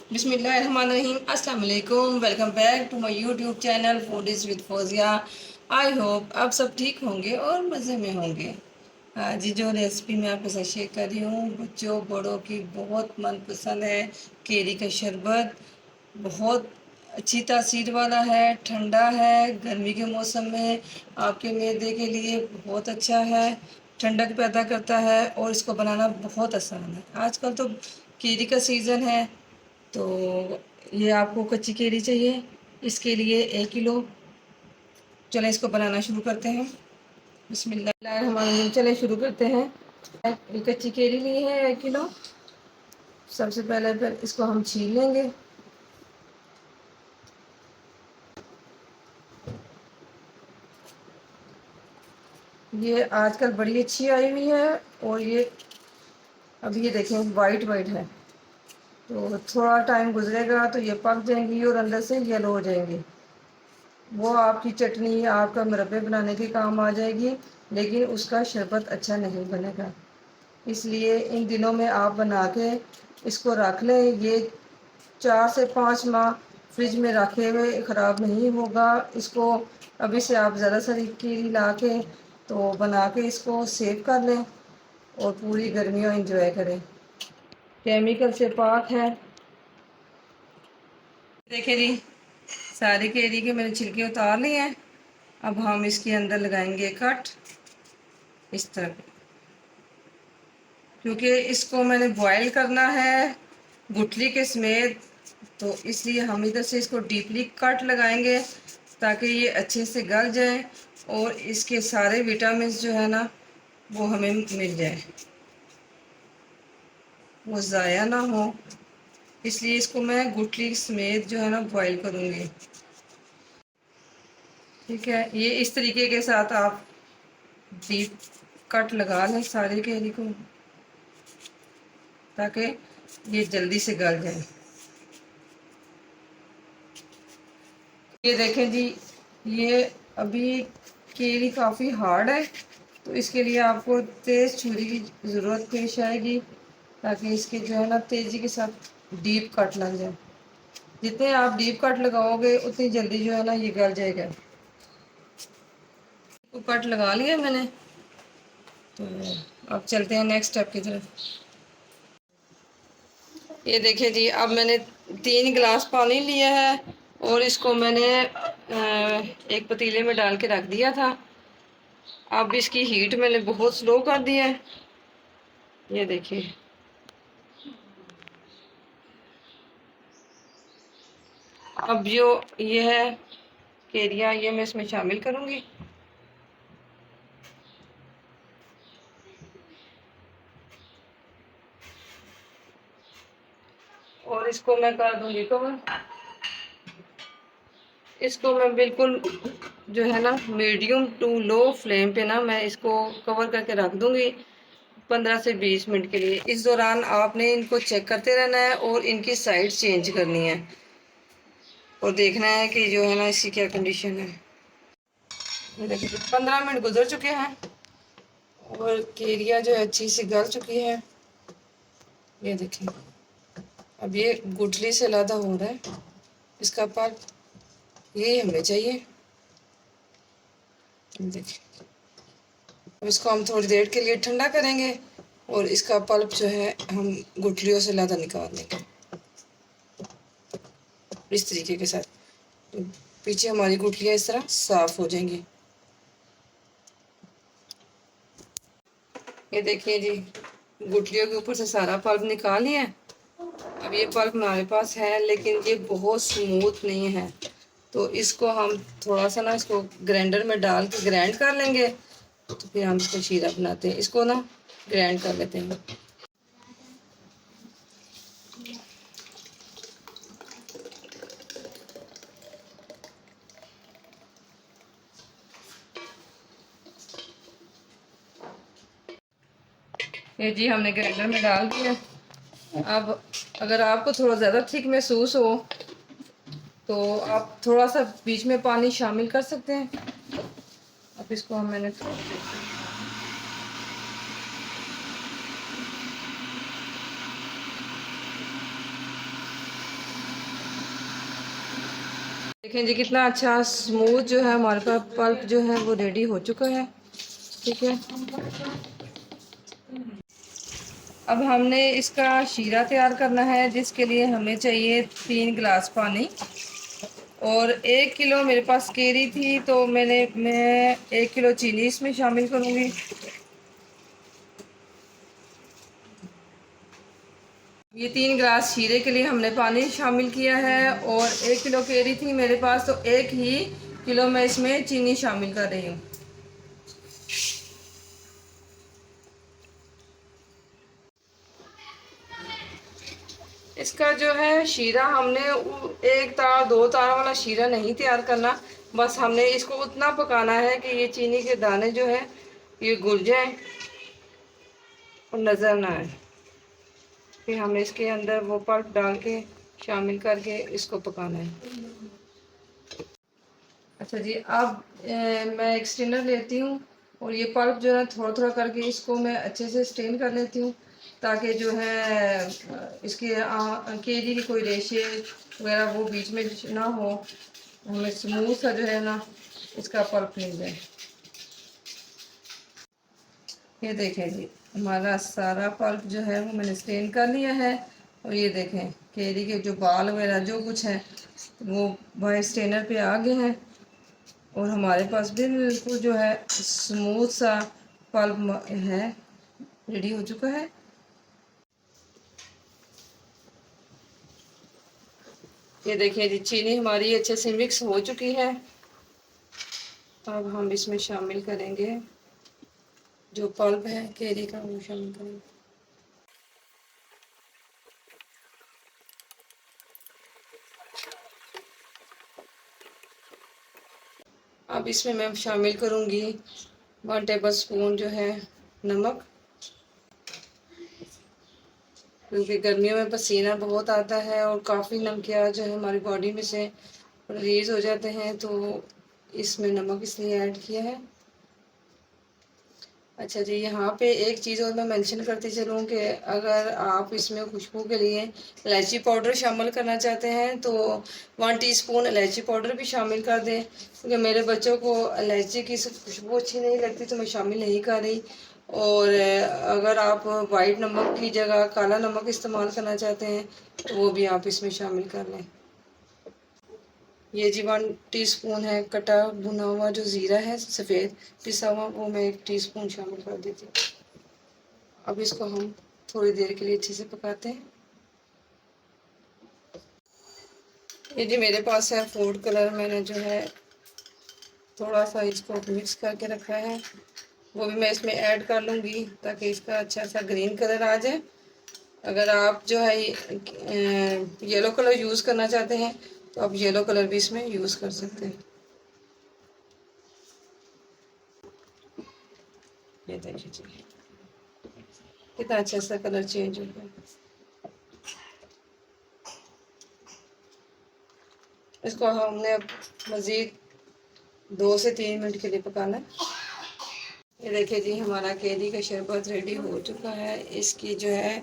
बिस्मिल्लाहिर्रहमानिर्रहीम। अस्सलाम वालेकुम। Welcome back to my YouTube channel foodies with Fauzia. I hope आप सब ठीक होंगे और मज़े में होंगे। आज जो रेसिपी मैं आपके साथ शेयर कर रही हूँ बच्चों बड़ों की बहुत मनपसंद है। केरी का शरबत बहुत अच्छी तासीर वाला है, ठंडा है, गर्मी के मौसम में आपके मैदे के लिए बहुत अच्छा है, ठंडक पैदा करता है और इसको बनाना बहुत आसान है। आजकल तो केरी का सीज़न है, तो ये आपको कच्ची केरी चाहिए। इसके लिए 1 किलो। चलें इसको बनाना शुरू करते हैं। बिस्मिल्लाहिर्रहमानिर्रहीम। चलें शुरू करते हैं। ये कच्ची केरी ली है 1 किलो। सबसे पहले फिर इसको हम छील लेंगे। ये आजकल बड़ी अच्छी आई हुई है और ये अभी ये देखें वाइट वाइट है, तो थोड़ा टाइम गुजरेगा तो ये पक जाएंगी और अंदर से येलो हो जाएंगी। वो आपकी चटनी आपका मुरब्बे बनाने के काम आ जाएगी, लेकिन उसका शरबत अच्छा नहीं बनेगा। इसलिए इन दिनों में आप बना के इसको रख लें। ये 4 से 5 माह फ्रिज में रखे हुए ख़राब नहीं होगा। इसको अभी से आप ज़्यादा सारी कीरी ला के तो बना के इसको सेव कर लें और पूरी गर्मियों एंजॉय करें। केमिकल से पाक है। देखिए जी, सारी केरी के मैंने छिलके उतार लिए हैं। अब हम इसके अंदर लगाएंगे कट इस तरह, क्योंकि इसको मैंने बॉईल करना है गुठली के समेत, तो इसलिए हम इधर से इसको डीपली कट लगाएंगे ताकि ये अच्छे से गल जाए और इसके सारे विटामिन जो है ना वो हमें मिल जाए, वो ज़ाया ना हो। इसलिए इसको मैं गुठली समेत जो है ना बॉईल करूँगी। ठीक है, ये इस तरीके के साथ आप डीप कट लगा लें सारे केरी को ताकि ये जल्दी से गल जाए। ये देखें जी, ये अभी केरी काफ़ी हार्ड है, तो इसके लिए आपको तेज़ छुरी की ज़रूरत पेश आएगी ताकि इसके जो है ना तेज़ी के साथ डीप कट लग जाए। जितने आप डीप कट लगाओगे उतनी जल्दी जो है ना ये गल जाएगा। तो कट लगा लिया मैंने, तो अब चलते हैं नेक्स्ट स्टेप की तरफ। ये देखिए जी, अब मैंने 3 गिलास पानी लिया है और इसको मैंने एक पतीले में डाल के रख दिया था। अब इसकी हीट मैंने बहुत स्लो कर दी है। ये देखिए, अब जो ये है केरिया ये मैं इसमें शामिल करूँगी। और इसको मैं कर दूँगी कवर। इसको मैं बिल्कुल जो है ना मीडियम टू लो फ्लेम पे ना मैं इसको कवर करके रख दूँगी 15 से 20 मिनट के लिए। इस दौरान आपने इनको चेक करते रहना है और इनकी साइड चेंज करनी है और देखना है कि जो है ना इसकी क्या कंडीशन है। ये देखिए 15 मिनट गुजर चुके हैं और केरिया जो है अच्छी सी गल चुकी है। ये देखिए, अब ये गुठली से अलग हो रहा है इसका पार्ट, यही हमें चाहिए। देखिए, अब इसको हम थोड़ी देर के लिए ठंडा करेंगे और इसका पल्प जो है हम गुठलियों से लादा निकाल देंगे इस तरीके के साथ, तो पीछे हमारी गुठलियाँ इस तरह साफ हो जाएंगी। ये देखिए जी, गुठलियों के ऊपर से सारा पल्प निकाल लिया है। अब ये पल्प हमारे पास है लेकिन ये बहुत स्मूथ नहीं है, तो इसको हम थोड़ा सा ना इसको ग्राइंडर में डाल के ग्राइंड कर लेंगे, तो फिर हम इसको शीरा बनाते हैं। इसको ना ग्राइंड कर लेते हैं। ये जी हमने ग्राइंडर में डाल दिया। अब अगर आपको थोड़ा ज़्यादा थिक महसूस हो तो आप थोड़ा सा बीच में पानी शामिल कर सकते हैं। अब इसको हम मैंने देखें जी कितना अच्छा स्मूथ जो है हमारे पास पल्प जो है वो रेडी हो चुका है। ठीक है, अब हमने इसका शीरा तैयार करना है, जिसके लिए हमें चाहिए 3 गिलास पानी। और 1 किलो मेरे पास केरी थी, तो मैं 1 किलो चीनी इसमें शामिल करूँगी। ये 3 गिलास शीरे के लिए हमने पानी शामिल किया है। और 1 किलो केरी थी मेरे पास, तो 1 ही किलो मैं इसमें चीनी शामिल कर रही हूँ। इसका जो है शीरा हमने 1 तार 2 तार वाला शीरा नहीं तैयार करना, बस हमने इसको उतना पकाना है कि ये चीनी के दाने जो है ये घुल जाए और नज़र ना आए। फिर हमने इसके अंदर वो पल्प डाल के शामिल करके इसको पकाना है। अच्छा जी, अब मैं एक स्ट्रेनर लेती हूँ और ये पल्प जो है थोड़ा थोड़ा करके इसको मैं अच्छे से स्ट्रेन कर लेती हूँ, ताकि जो है इसके केरी की कोई रेशे वगैरह वो बीच में ना हो, हमें स्मूथ सा जो है ना इसका पल्प मिल जाए। ये देखें जी, हमारा सारा पल्प जो है वो मैंने स्ट्रेन कर लिया है। और ये देखें केरी के जो बाल वगैरह जो कुछ है वो बाहर स्ट्रेनर पे आ गए हैं। और हमारे पास बिल्कुल जो है स्मूथ सा पल्प है, रेडी हो चुका है। ये देखिए जी, चीनी हमारी अच्छे से मिक्स हो चुकी है। अब हम इसमें शामिल करेंगे जो पल्प है केरी का, वो शामिल करेंगे। अब इसमें मैं शामिल करूंगी 1 टेबल स्पून जो है नमक, क्योंकि गर्मियों में पसीना बहुत आता है और काफ़ी नमकियात जो है हमारी बॉडी में से रिलीज़ हो जाते हैं, तो इसमें नमक इसलिए ऐड किया है। अच्छा जी, यहाँ पे एक चीज़ और मैं मेंशन करती चलूँ कि अगर आप इसमें खुशबू के लिए इलायची पाउडर शामिल करना चाहते हैं तो 1 टीस्पून इलायची पाउडर भी शामिल कर दें, क्योंकि मेरे बच्चों को इलायची की खुशबू अच्छी नहीं लगती, तो मैं शामिल नहीं कर रही। और अगर आप वाइट नमक की जगह काला नमक इस्तेमाल करना चाहते हैं तो वो भी आप इसमें शामिल कर लें। ये जी 1 टीस्पून है कटा भुना हुआ जो ज़ीरा है सफ़ेद पिसा हुआ, वो मैं 1 टीस्पून शामिल कर देती हूँ। अब इसको हम थोड़ी देर के लिए अच्छे से पकाते हैं। ये जी मेरे पास है फूड कलर, मैंने जो है थोड़ा सा इसको मिक्स करके रखा है, वो भी मैं इसमें ऐड कर लूँगी ताकि इसका अच्छा सा ग्रीन कलर आ जाए। अगर आप जो है येलो कलर यूज़ करना चाहते हैं तो आप येलो कलर भी इसमें यूज़ कर सकते हैं। ये देखिए जी कितना अच्छा सा कलर चेंज हो गया। इसको हमने अब मज़ीद 2 से 3 मिनट के लिए पकाना है। ये देखिए जी, हमारा केरी का शरबत रेडी हो चुका है। इसकी जो है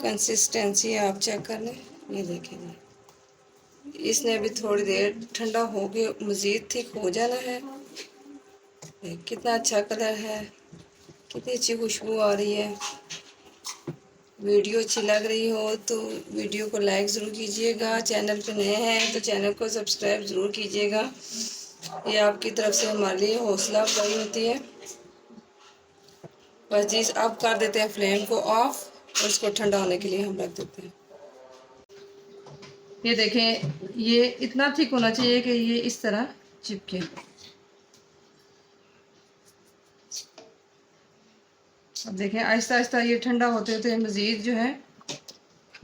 कंसिस्टेंसी आप चेक कर लें। ये देखिए जी, इसने अभी थोड़ी देर ठंडा हो के मज़ीद थिक हो जाना है। कितना अच्छा कलर है, कितनी अच्छी खुशबू आ रही है। वीडियो अच्छी लग रही हो तो वीडियो को लाइक ज़रूर कीजिएगा, चैनल पे नए हैं तो चैनल को सब्सक्राइब ज़रूर कीजिएगा। ये आपकी तरफ से हमारे लिए हौसला अफजाई होती है। बस जी, अब कर देते हैं फ्लेम को ऑफ और इसको ठंडा होने के लिए हम रख देते हैं। ये देखें, ये इतना थिक होना चाहिए कि ये इस तरह चिपके। अब देखें आहिस्ता आहिस्ता ये ठंडा होते होते मज़ीद जो है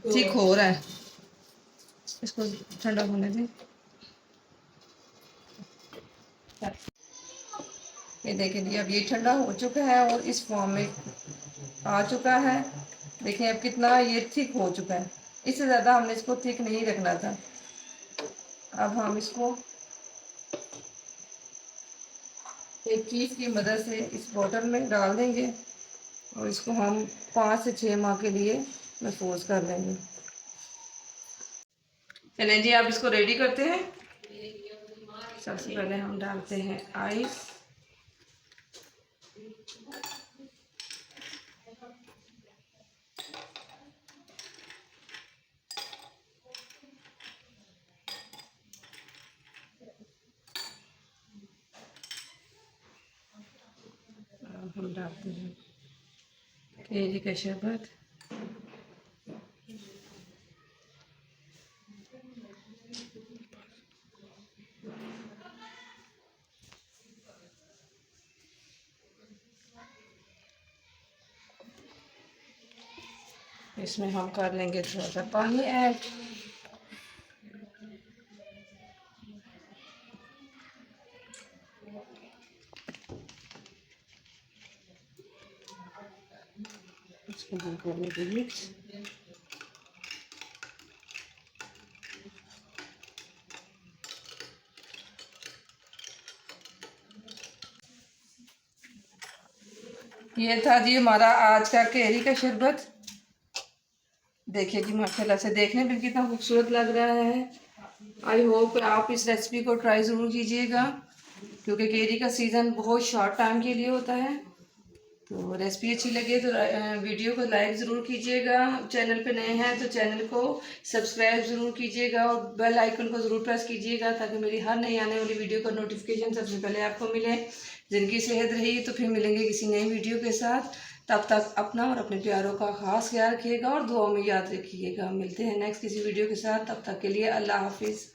थिक हो रहा है। इसको ठंडा होने दें। ये देखें जी, अब ये ठंडा हो चुका है और इस फॉर्म में आ चुका है। देखें अब कितना ये थिक हो चुका है। इससे ज़्यादा हमने इसको थिक नहीं रखना था। अब हम इसको एक चीज़ की मदद से इस बोतल में डाल देंगे और इसको हम 5 से 6 माह के लिए महफूज कर लेंगे। चलें जी, आप इसको रेडी करते हैं। सबसे पहले हम डालते हैं आइस। अब हम डालते हैं केरी का शरबत। इसमें हम कर लेंगे थोड़ा सा पानी ऐड। इसको हम कर लेंगे मिक्स। ये था जी हमारा आज का केरी का शरबत। देखिए जी माशाल्लाह से देखने में कितना खूबसूरत लग रहा है। आई होप आप इस रेसिपी को ट्राई ज़रूर कीजिएगा, क्योंकि केरी का सीज़न बहुत शॉर्ट टाइम के लिए होता है। तो रेसिपी अच्छी लगे तो वीडियो को लाइक ज़रूर कीजिएगा। चैनल पे नए हैं तो चैनल को सब्सक्राइब ज़रूर कीजिएगा और बेल आइकन को ज़रूर प्रेस कीजिएगा, ताकि मेरी हर नई आने वाली वीडियो का नोटिफिकेशन सबसे पहले आपको मिले। जिनकी सेहत रही तो फिर मिलेंगे किसी नई वीडियो के साथ। तब तक अपना और अपने प्यारों का खास ख्याल रखिएगा और दुआ में याद रखिएगा। मिलते हैं नेक्स्ट किसी वीडियो के साथ। तब तक के लिए अल्लाह हाफिज़।